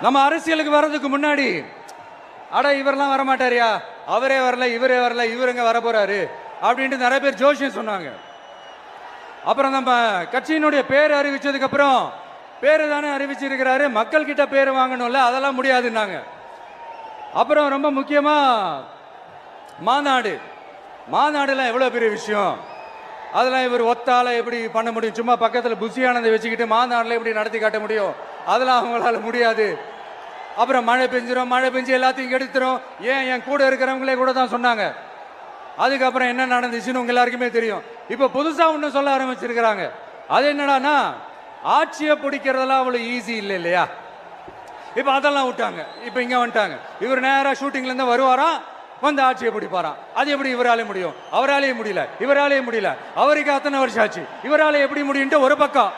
நம்ம அரசியலுக்கு வர்றதுக்கு முன்னாடி அட இவரெல்லாம் வரமாட்டாரியா, அவரே வரல, இவரே வரல, இவருங்க வர போறாரு அப்படின்ட்டு நிறைய பேர் ஜோஷியம் சொன்னாங்க. அப்புறம் நம்ம கட்சியினுடைய பேர் அறிவிச்சதுக்கு அப்புறம் பேரு தானே அறிவிச்சிருக்கிறாரு, மக்கள் கிட்ட பேர் வாங்கணும்ல, அதெல்லாம் முடியாதுன்னாங்க. அப்புறம் ரொம்ப முக்கியமா மாநாடுலாம் எவ்வளவு பெரிய விஷயம், அதெல்லாம் இவர் ஒத்தால எப்படி பண்ண முடியும், சும்மா பக்கத்தில் புஷியானதை வச்சுக்கிட்டு மாநாடுல எப்படி நடத்தி காட்ட முடியும், அதெல்லாம் அவங்களால முடியாது. அப்புறம் மழை பெஞ்சு எல்லாத்தையும் கெடுத்துரும். ஏன் என் கூட இருக்கிறவங்களே கூட தான் சொன்னாங்க. அதுக்கப்புறம் என்ன நடந்துச்சுன்னு உங்க எல்லாருக்குமே தெரியும். இப்ப புதுசா ஒண்ணு சொல்ல ஆரம்பிச்சிருக்கிறாங்க. அது என்னடானா, ஆட்சியை பிடிக்கிறதெல்லாம் அவ்வளவு ஈஸி இல்லை இல்லையா. இப்ப அதெல்லாம் விட்டாங்க. இப்ப இங்க வந்துட்டாங்க. இவர் நேரா ஷூட்டிங்ல இருந்து வருவாராம், வந்து ஆட்சியை பிடிப்பாராம். அது எப்படி இவராலே முடியும், அவராலேயே முடியல, அவருக்கு அத்தனை வருஷம் ஆச்சு, இவராலே எப்படி முடியும்ட்டு ஒரு பக்கம்.